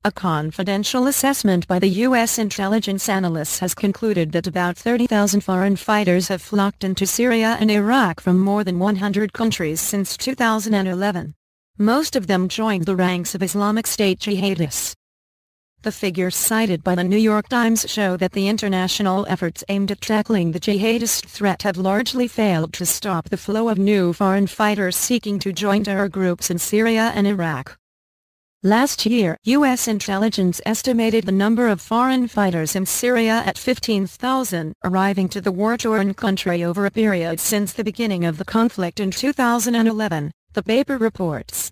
A confidential assessment by the U.S. intelligence analysts has concluded that about 30,000 foreign fighters have flocked into Syria and Iraq from more than 100 countries since 2011. Most of them joined the ranks of Islamic State jihadists. The figures cited by the New York Times show that the international efforts aimed at tackling the jihadist threat have largely failed to stop the flow of new foreign fighters seeking to join terror groups in Syria and Iraq. Last year, U.S. intelligence estimated the number of foreign fighters in Syria at 15,000, arriving to the war-torn country over a period since the beginning of the conflict in 2011, the paper reports.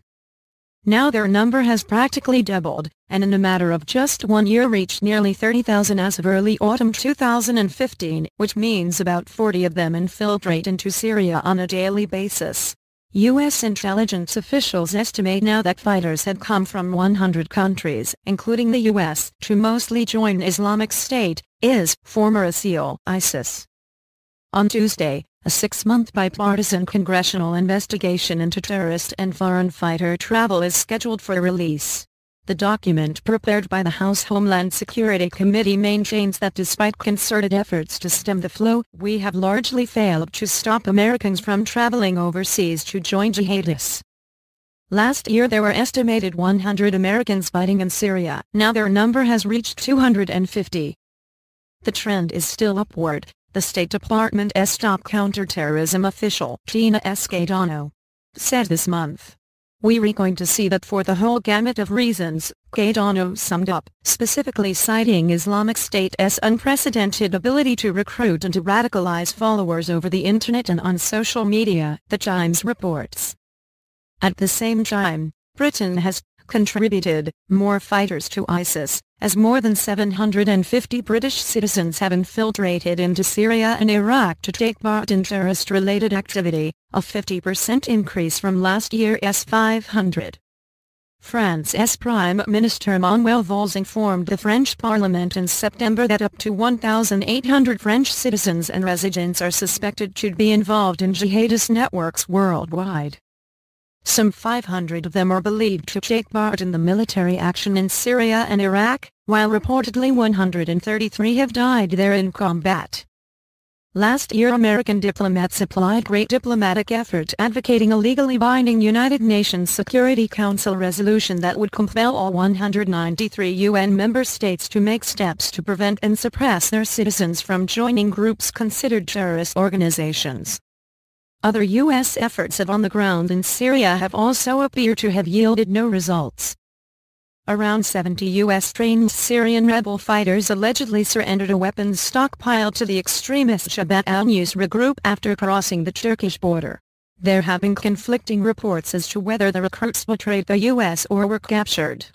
Now their number has practically doubled, and in a matter of just 1 year reached nearly 30,000 as of early autumn 2015, which means about 40 of them infiltrate into Syria on a daily basis. U.S. intelligence officials estimate now that fighters had come from 100 countries, including the U.S., to mostly join Islamic State, former ISIS. On Tuesday, a 6-month bipartisan congressional investigation into terrorist and foreign fighter travel is scheduled for release. The document prepared by the House Homeland Security Committee maintains that despite concerted efforts to stem the flow, we have largely failed to stop Americans from traveling overseas to join jihadists. Last year there were estimated 100 Americans fighting in Syria. Now their number has reached 250. The trend is still upward, the State Department's top counterterrorism official, Tina Scadano, said this month. "We're going to see that for the whole gamut of reasons," Scadano summed up, specifically citing Islamic State's unprecedented ability to recruit and to radicalize followers over the internet and on social media, the Times reports. At the same time, Britain has contributed more fighters to ISIS, as more than 750 British citizens have infiltrated into Syria and Iraq to take part in terrorist-related activity, a 50% increase from last year's 500. France's Prime Minister Emmanuel Valls informed the French Parliament in September that up to 1,800 French citizens and residents are suspected to be involved in jihadist networks worldwide. Some 500 of them are believed to take part in the military action in Syria and Iraq, while reportedly 133 have died there in combat. Last year American diplomats applied great diplomatic effort advocating a legally binding United Nations Security Council resolution that would compel all 193 UN member states to make steps to prevent and suppress their citizens from joining groups considered terrorist organizations. Other U.S. efforts on the ground in Syria have also appeared to have yielded no results. Around 70 U.S.-trained Syrian rebel fighters allegedly surrendered a weapons stockpile to the extremist Jabhat al-Nusra group after crossing the Turkish border. There have been conflicting reports as to whether the recruits betrayed the U.S. or were captured.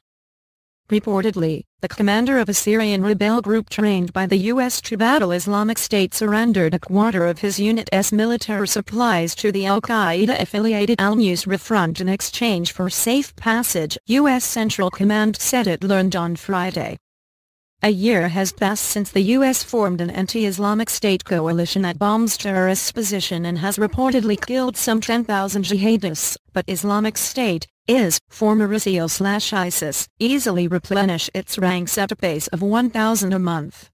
Reportedly, the commander of a Syrian rebel group trained by the U.S. to battle Islamic State surrendered a quarter of his unit's military supplies to the al-Qaeda-affiliated al-Nusra Front in exchange for safe passage, U.S. Central Command said it learned on Friday. A year has passed since the U.S. formed an anti-Islamic State coalition that bombs terrorists' position and has reportedly killed some 10,000 jihadists, but Islamic State, former ISIL/ISIS, easily replenish its ranks at a pace of 1,000 a month.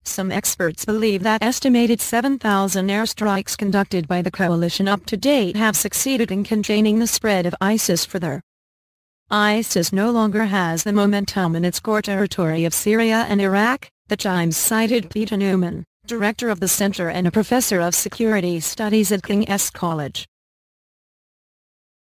Some experts believe that estimated 7,000 airstrikes conducted by the coalition up to date have succeeded in containing the spread of ISIS further. ISIS no longer has the momentum in its core territory of Syria and Iraq, the Times cited Peter Newman, director of the center and a professor of security studies at King's College.